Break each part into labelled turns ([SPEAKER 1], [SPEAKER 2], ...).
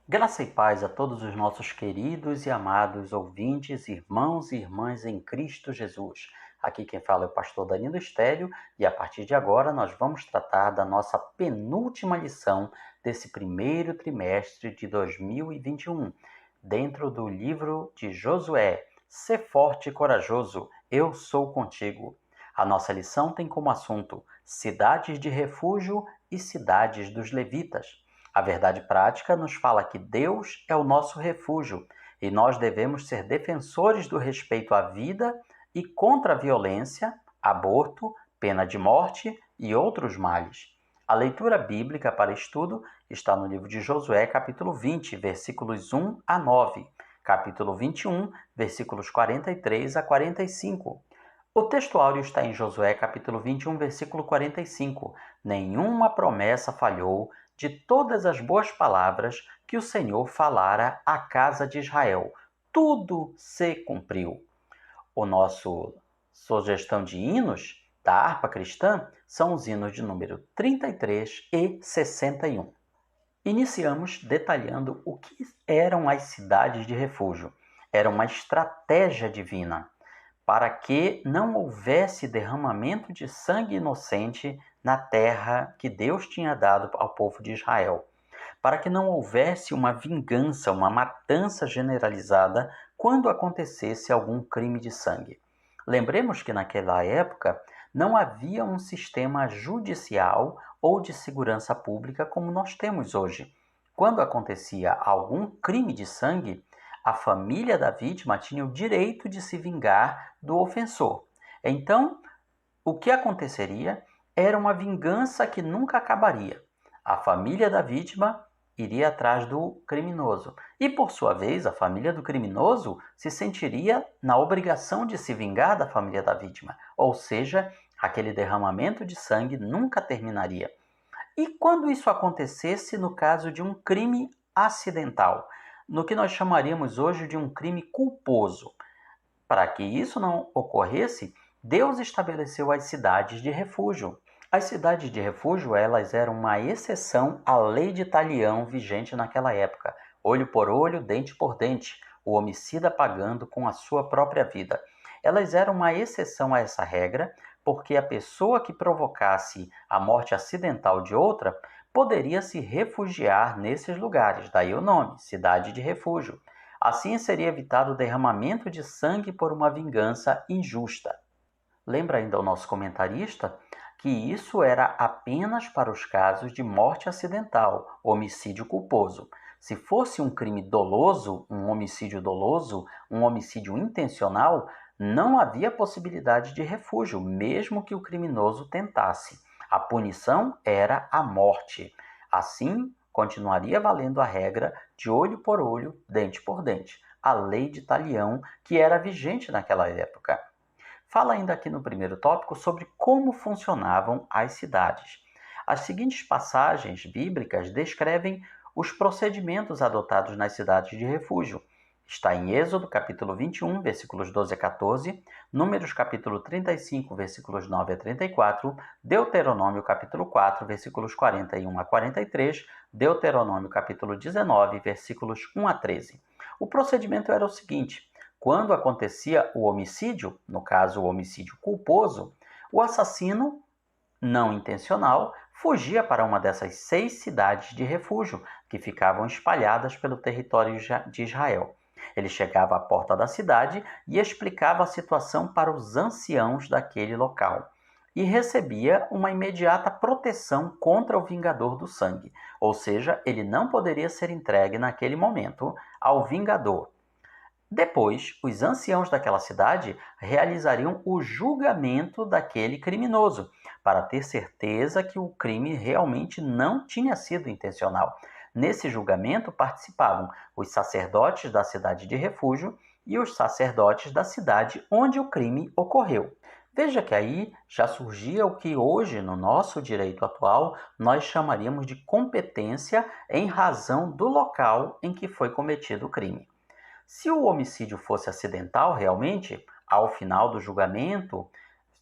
[SPEAKER 1] Graça e paz a todos os nossos queridos e amados ouvintes, irmãos e irmãs em Cristo Jesus. Aqui quem fala é o pastor Danilo Estélio e a partir de agora nós vamos tratar da nossa penúltima lição desse primeiro trimestre de 2021, dentro do livro de Josué. Sê forte e corajoso, eu sou contigo. A nossa lição tem como assunto cidades de refúgio e cidades dos levitas. A verdade prática nos fala que Deus é o nosso refúgio e nós devemos ser defensores do respeito à vida e contra a violência, aborto, pena de morte e outros males. A leitura bíblica para estudo está no livro de Josué, capítulo 20, versículos 1 a 9, capítulo 21, versículos 43 a 45. O texto áureo está em Josué, capítulo 21, versículo 45. Nenhuma promessa falhou de todas as boas palavras que o Senhor falara à casa de Israel. Tudo se cumpriu. O nosso sugestão de hinos da harpa cristã são os hinos de número 33 e 61. Iniciamos detalhando o que eram as cidades de refúgio. Era uma estratégia divina para que não houvesse derramamento de sangue inocente na terra que Deus tinha dado ao povo de Israel, para que não houvesse uma vingança, uma matança generalizada quando acontecesse algum crime de sangue. Lembremos que naquela época não havia um sistema judicial ou de segurança pública como nós temos hoje. Quando acontecia algum crime de sangue, a família da vítima tinha o direito de se vingar do ofensor. Então, o que aconteceria era uma vingança que nunca acabaria. A família da vítima iria atrás do criminoso. E, por sua vez, a família do criminoso se sentiria na obrigação de se vingar da família da vítima. Ou seja, aquele derramamento de sangue nunca terminaria. E quando isso acontecesse no caso de um crime acidental, no que nós chamaríamos hoje de um crime culposo? Para que isso não ocorresse, Deus estabeleceu as cidades de refúgio. As cidades de refúgio, elas eram uma exceção à lei de talião vigente naquela época. Olho por olho, dente por dente, o homicida pagando com a sua própria vida. Elas eram uma exceção a essa regra, porque a pessoa que provocasse a morte acidental de outra poderia se refugiar nesses lugares, daí o nome, cidade de refúgio. Assim seria evitado o derramamento de sangue por uma vingança injusta. Lembra ainda o nosso comentarista que isso era apenas para os casos de morte acidental, homicídio culposo. Se fosse um crime doloso, um homicídio intencional, não havia possibilidade de refúgio, mesmo que o criminoso tentasse. A punição era a morte. Assim, continuaria valendo a regra de olho por olho, dente por dente, a lei de talião que era vigente naquela época. Fala ainda aqui no primeiro tópico sobre como funcionavam as cidades. As seguintes passagens bíblicas descrevem os procedimentos adotados nas cidades de refúgio. Está em Êxodo, capítulo 21, versículos 12 a 14, Números, capítulo 35, versículos 9 a 34, Deuteronômio, capítulo 4, versículos 41 a 43, Deuteronômio, capítulo 19, versículos 1 a 13. O procedimento era o seguinte: quando acontecia o homicídio, no caso o homicídio culposo, o assassino não intencional fugia para uma dessas 6 cidades de refúgio que ficavam espalhadas pelo território de Israel. Ele chegava à porta da cidade e explicava a situação para os anciãos daquele local e recebia uma imediata proteção contra o vingador do sangue, ou seja, ele não poderia ser entregue naquele momento ao vingador. Depois, os anciãos daquela cidade realizariam o julgamento daquele criminoso, para ter certeza que o crime realmente não tinha sido intencional. Nesse julgamento participavam os sacerdotes da cidade de refúgio e os sacerdotes da cidade onde o crime ocorreu. Veja que aí já surgia o que hoje, no nosso direito atual, nós chamaríamos de competência em razão do local em que foi cometido o crime. Se o homicídio fosse acidental realmente, ao final do julgamento,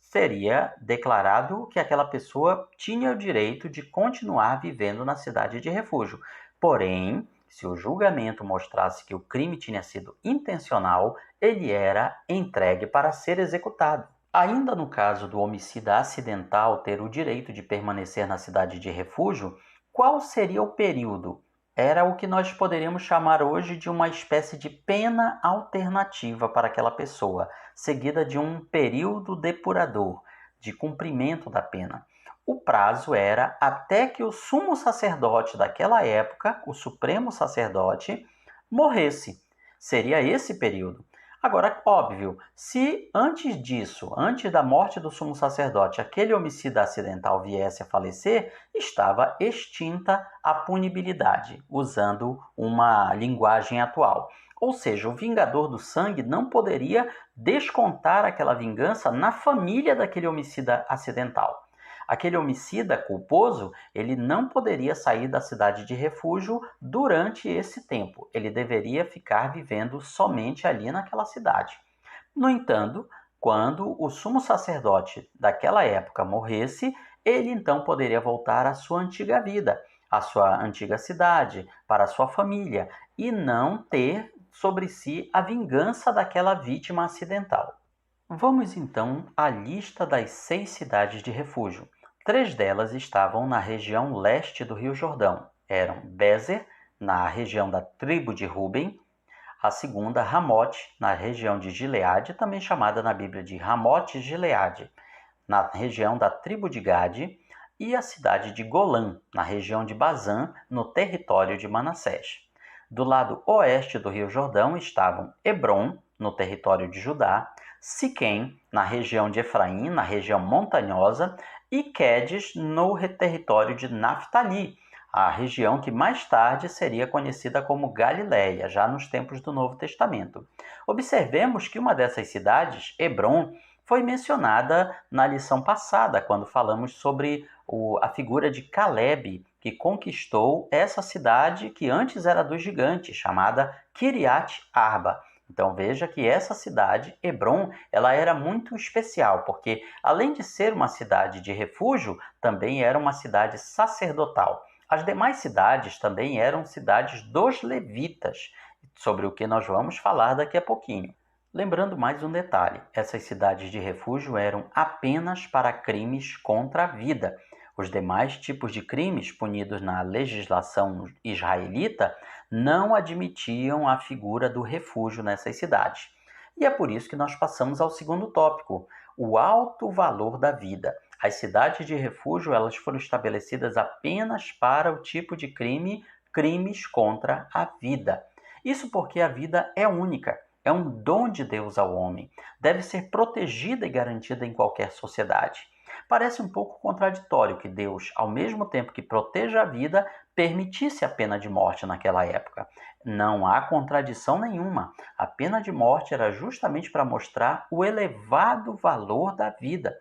[SPEAKER 1] seria declarado que aquela pessoa tinha o direito de continuar vivendo na cidade de refúgio. Porém, Se o julgamento mostrasse que o crime tinha sido intencional, ele era entregue para ser executado. Ainda no caso do homicida acidental ter o direito de permanecer na cidade de refúgio, qual seria o período? Era o que nós poderíamos chamar hoje de uma espécie de pena alternativa para aquela pessoa, seguida de um período depurador, de cumprimento da pena. O prazo era até que o sumo sacerdote daquela época, o supremo sacerdote, morresse. Seria esse período. Agora, óbvio, se antes disso, antes da morte do sumo sacerdote, aquele homicida acidental viesse a falecer, estava extinta a punibilidade, usando uma linguagem atual. Ou seja, o vingador do sangue não poderia descontar aquela vingança na família daquele homicida acidental. Aquele homicida culposo, ele não poderia sair da cidade de refúgio durante esse tempo. Ele deveria ficar vivendo somente ali naquela cidade. No entanto, quando o sumo sacerdote daquela época morresse, ele então poderia voltar à sua antiga vida, à sua antiga cidade, para a sua família, e não ter sobre si a vingança daquela vítima acidental. Vamos então à lista das 6 cidades de refúgio. 3 delas estavam na região leste do Rio Jordão. Eram Bézer, na região da tribo de Ruben, a segunda, Ramote, na região de Gileade, também chamada na Bíblia de Ramote Gileade, na região da tribo de Gade, e a cidade de Golã, na região de Bazã, no território de Manassés. Do lado oeste do Rio Jordão estavam Hebrom, no território de Judá, Siquém, na região de Efraim, na região montanhosa, e Quedes, no território de Naftali, a região que mais tarde seria conhecida como Galiléia, já nos tempos do Novo Testamento. Observemos que uma dessas cidades, Hebrom, foi mencionada na lição passada, quando falamos sobre a figura de Caleb, que conquistou essa cidade que antes era dos gigantes, chamada Kiriat Arba. Então veja que essa cidade, Hebrom, ela era muito especial, porque além de ser uma cidade de refúgio, também era uma cidade sacerdotal. As demais cidades também eram cidades dos levitas, sobre o que nós vamos falar daqui a pouquinho. Lembrando mais um detalhe, essas cidades de refúgio eram apenas para crimes contra a vida. Os demais tipos de crimes punidos na legislação israelita não admitiam a figura do refúgio nessas cidades. E é por isso que nós passamos ao segundo tópico, o alto valor da vida. As cidades de refúgio elas foram estabelecidas apenas para o tipo de crimes contra a vida. Isso porque a vida é única. É um dom de Deus ao homem. Deve ser protegida e garantida em qualquer sociedade. Parece um pouco contraditório que Deus, ao mesmo tempo que proteja a vida, permitisse a pena de morte naquela época. Não há contradição nenhuma. A pena de morte era justamente para mostrar o elevado valor da vida.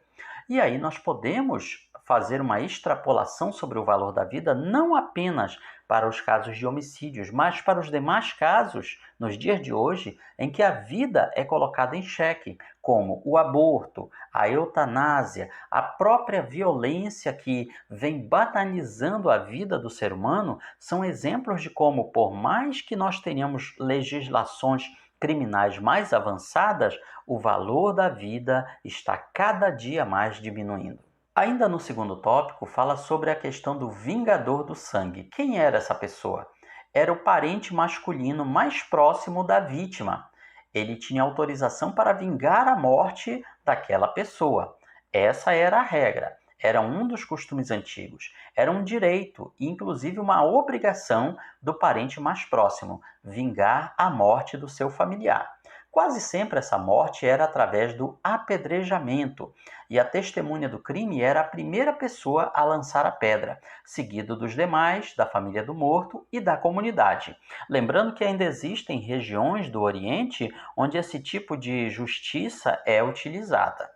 [SPEAKER 1] E aí nós podemos fazer uma extrapolação sobre o valor da vida não apenas para os casos de homicídios, mas para os demais casos, nos dias de hoje, em que a vida é colocada em xeque, como o aborto, a eutanásia, a própria violência que vem banalizando a vida do ser humano, são exemplos de como, por mais que nós tenhamos legislações criminais mais avançadas, o valor da vida está cada dia mais diminuindo. Ainda no segundo tópico, fala sobre a questão do vingador do sangue. Quem era essa pessoa? Era o parente masculino mais próximo da vítima. Ele tinha autorização para vingar a morte daquela pessoa. Essa era a regra. Era um dos costumes antigos. Era um direito, inclusive uma obrigação do parente mais próximo, vingar a morte do seu familiar. Quase sempre essa morte era através do apedrejamento, e a testemunha do crime era a primeira pessoa a lançar a pedra, seguido dos demais, da família do morto e da comunidade. Lembrando que ainda existem regiões do Oriente onde esse tipo de justiça é utilizada.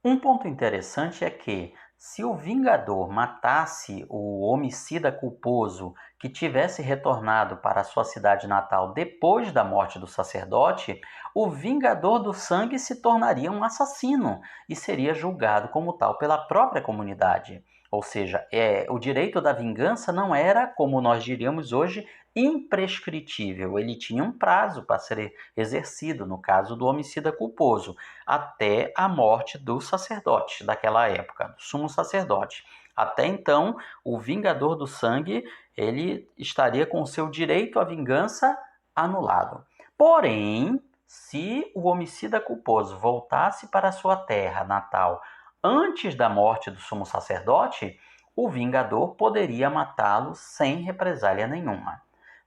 [SPEAKER 1] Um ponto interessante é que, se o vingador matasse o homicida culposo que tivesse retornado para a sua cidade natal depois da morte do sacerdote, o vingador do sangue se tornaria um assassino e seria julgado como tal pela própria comunidade. Ou seja, o direito da vingança não era, como nós diríamos hoje, imprescritível, ele tinha um prazo para ser exercido, no caso do homicida culposo, até a morte do sacerdote daquela época, do sumo sacerdote. Até então, o vingador do sangue, ele estaria com o seu direito à vingança anulado. Porém, se o homicida culposo voltasse para sua terra natal antes da morte do sumo sacerdote, o vingador poderia matá-lo sem represália nenhuma.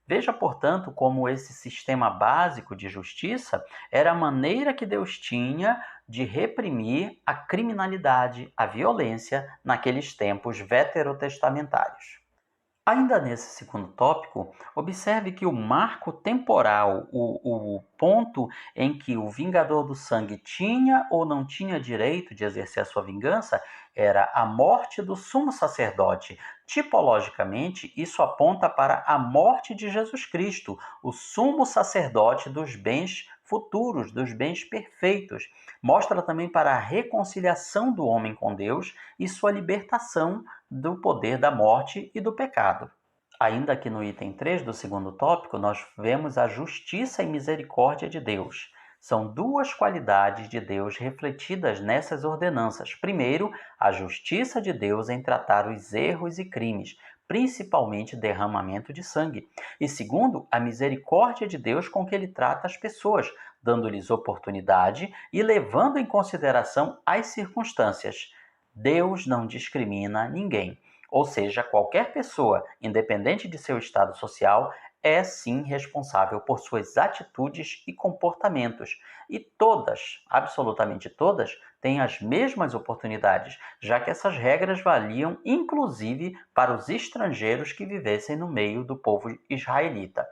[SPEAKER 1] Veja, portanto, como esse sistema básico de justiça era a maneira que Deus tinha de reprimir a criminalidade, a violência naqueles tempos veterotestamentários. Ainda nesse segundo tópico, observe que o marco temporal, o ponto em que o vingador do sangue tinha ou não tinha direito de exercer a sua vingança, era a morte do sumo sacerdote. Tipologicamente, isso aponta para a morte de Jesus Cristo, o sumo sacerdote dos bens futuros, dos bens perfeitos. Mostra também para a reconciliação do homem com Deus e sua libertação do poder da morte e do pecado. Ainda aqui no item 3 do segundo tópico, nós vemos a justiça e misericórdia de Deus. São duas qualidades de Deus refletidas nessas ordenanças. Primeiro, a justiça de Deus em tratar os erros e crimes, principalmente derramamento de sangue. E segundo, a misericórdia de Deus com que ele trata as pessoas, dando-lhes oportunidade e levando em consideração as circunstâncias. Deus não discrimina ninguém. Ou seja, qualquer pessoa, independente de seu estado social, é sim responsável por suas atitudes e comportamentos. E todas, absolutamente todas, têm as mesmas oportunidades, já que essas regras valiam inclusive para os estrangeiros que vivessem no meio do povo israelita.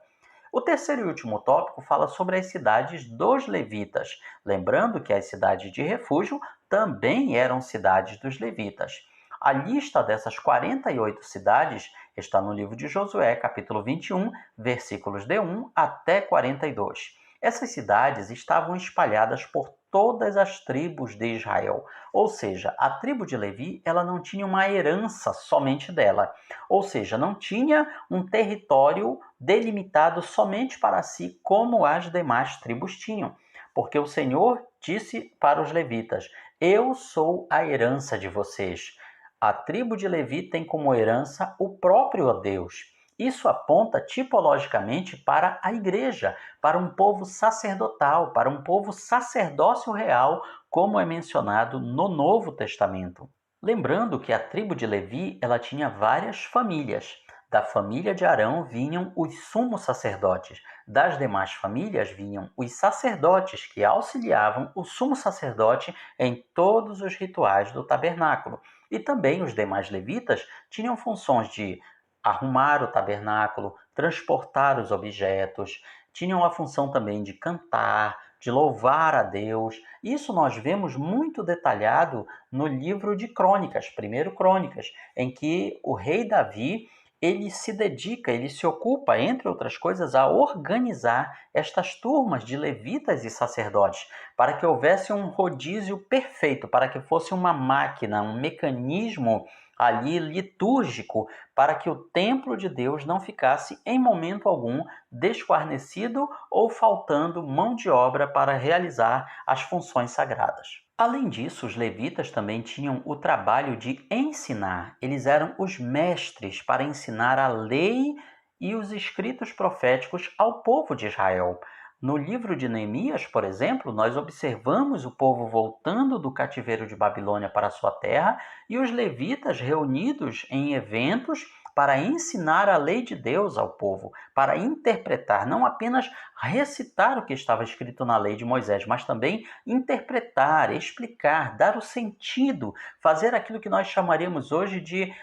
[SPEAKER 1] O terceiro e último tópico fala sobre as cidades dos levitas, lembrando que as cidades de refúgio também eram cidades dos levitas. A lista dessas 48 cidades está no livro de Josué, capítulo 21, versículos de 1 até 42. Essas cidades estavam espalhadas por todas as tribos de Israel, ou seja, a tribo de Levi ela não tinha uma herança somente dela, ou seja, não tinha um território delimitado somente para si como as demais tribos tinham, porque o Senhor disse para os levitas: eu sou a herança de vocês. A tribo de Levi tem como herança o próprio Deus. Isso aponta tipologicamente para a igreja, para um povo sacerdotal, para um povo sacerdócio real, como é mencionado no Novo Testamento. Lembrando que a tribo de Levi ela tinha várias famílias. Da família de Arão vinham os sumos sacerdotes. Das demais famílias vinham os sacerdotes que auxiliavam o sumo sacerdote em todos os rituais do tabernáculo. E também os demais levitas tinham funções de arrumar o tabernáculo, transportar os objetos, tinham a função também de cantar, de louvar a Deus. Isso nós vemos muito detalhado no livro de Crônicas, 1 Crônicas, em que o rei Davi ele se dedica, ele se ocupa, entre outras coisas, a organizar estas turmas de levitas e sacerdotes, para que houvesse um rodízio perfeito, para que fosse uma máquina, um mecanismo ali litúrgico, para que o templo de Deus não ficasse em momento algum desguarnecido ou faltando mão de obra para realizar as funções sagradas. Além disso, os levitas também tinham o trabalho de ensinar. Eles eram os mestres para ensinar a lei e os escritos proféticos ao povo de Israel. No livro de Neemias, por exemplo, nós observamos o povo voltando do cativeiro de Babilônia para a sua terra e os levitas reunidos em eventos para ensinar a lei de Deus ao povo, para interpretar, não apenas recitar o que estava escrito na lei de Moisés, mas também interpretar, explicar, dar o sentido, fazer aquilo que nós chamaríamos hoje de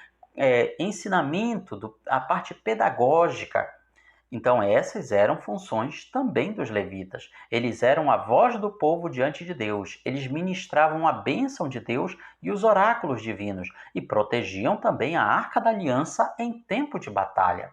[SPEAKER 1] ensinamento, a parte pedagógica. Então essas eram funções também dos levitas. Eles eram a voz do povo diante de Deus. Eles ministravam a bênção de Deus e os oráculos divinos e protegiam também a Arca da Aliança em tempo de batalha.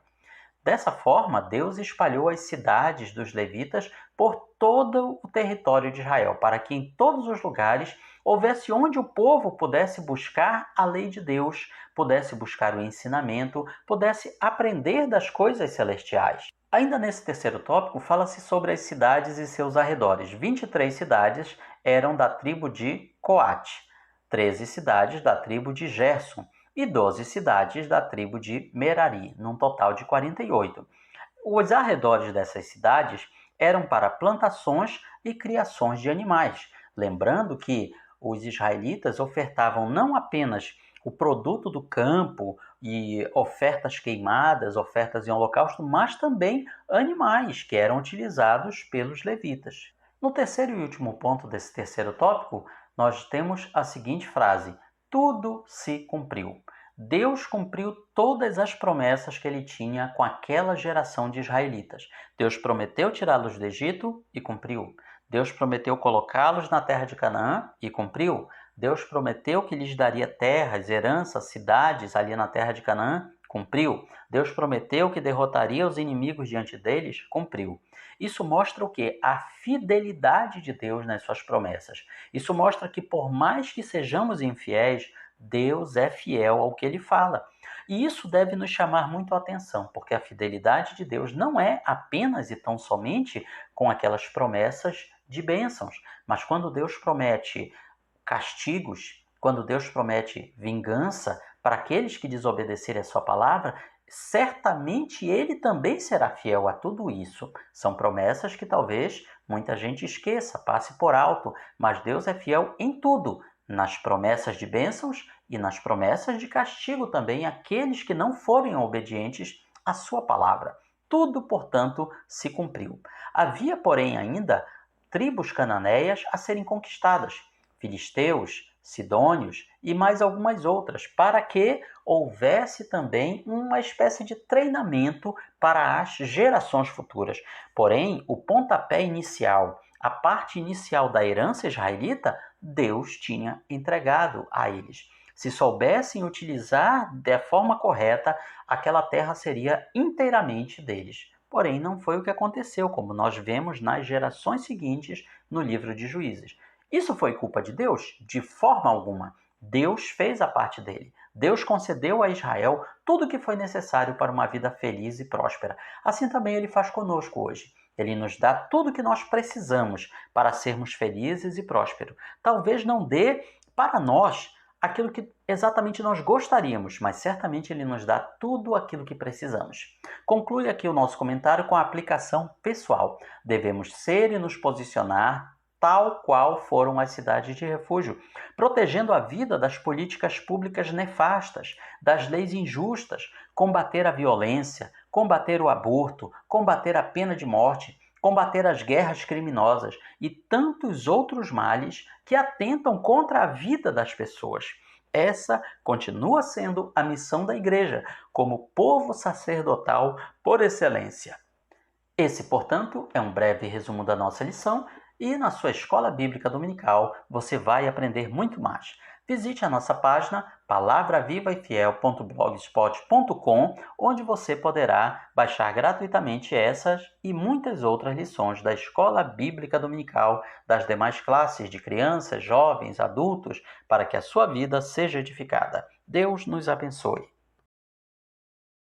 [SPEAKER 1] Dessa forma, Deus espalhou as cidades dos levitas por todo o território de Israel, para que em todos os lugares houvesse onde o povo pudesse buscar a lei de Deus, pudesse buscar o ensinamento, pudesse aprender das coisas celestiais. Ainda nesse terceiro tópico, fala-se sobre as cidades e seus arredores. 23 cidades eram da tribo de Coate, 13 cidades da tribo de Gerson e 12 cidades da tribo de Merari, num total de 48. Os arredores dessas cidades eram para plantações e criações de animais. Lembrando que os israelitas ofertavam não apenas o produto do campo e ofertas queimadas, ofertas em holocausto, mas também animais que eram utilizados pelos levitas. No terceiro e último ponto desse terceiro tópico, nós temos a seguinte frase: tudo se cumpriu. Deus cumpriu todas as promessas que ele tinha com aquela geração de israelitas. Deus prometeu tirá-los do Egito e cumpriu. Deus prometeu colocá-los na terra de Canaã e cumpriu. Deus prometeu que lhes daria terras, heranças, cidades ali na terra de Canaã, cumpriu. Deus prometeu que derrotaria os inimigos diante deles, cumpriu. Isso mostra o quê? A fidelidade de Deus nas suas promessas. Isso mostra que por mais que sejamos infiéis, Deus é fiel ao que ele fala. E isso deve nos chamar muito a atenção, porque a fidelidade de Deus não é apenas e tão somente com aquelas promessas de bênçãos, mas quando Deus promete castigos, quando Deus promete vingança para aqueles que desobedecerem a sua palavra, certamente ele também será fiel a tudo isso. São promessas que talvez muita gente esqueça, passe por alto, mas Deus é fiel em tudo, nas promessas de bênçãos e nas promessas de castigo também àqueles que não forem obedientes à sua palavra. Tudo, portanto, se cumpriu. Havia, porém, ainda tribos cananeias a serem conquistadas, filisteus, sidônios e mais algumas outras, para que houvesse também uma espécie de treinamento para as gerações futuras. Porém, o pontapé inicial, a parte inicial da herança israelita, Deus tinha entregado a eles. Se soubessem utilizar da forma correta, aquela terra seria inteiramente deles. Porém, não foi o que aconteceu, como nós vemos nas gerações seguintes no livro de Juízes. Isso foi culpa de Deus? De forma alguma. Deus fez a parte dele. Deus concedeu a Israel tudo o que foi necessário para uma vida feliz e próspera. Assim também ele faz conosco hoje. Ele nos dá tudo o que nós precisamos para sermos felizes e prósperos. Talvez não dê para nós aquilo que exatamente nós gostaríamos, mas certamente ele nos dá tudo aquilo que precisamos. Conclui aqui o nosso comentário com a aplicação pessoal. Devemos ser e nos posicionar tal qual foram as cidades de refúgio, protegendo a vida das políticas públicas nefastas, das leis injustas, combater a violência, combater o aborto, combater a pena de morte, combater as guerras criminosas e tantos outros males que atentam contra a vida das pessoas. Essa continua sendo a missão da Igreja, como povo sacerdotal por excelência. Esse, portanto, é um breve resumo da nossa lição e na sua escola bíblica dominical você vai aprender muito mais. Visite a nossa página palavravivaefiel.blogspot.com, onde você poderá baixar gratuitamente essas e muitas outras lições da escola bíblica dominical, das demais classes de crianças, jovens, adultos, para que a sua vida seja edificada. Deus nos abençoe.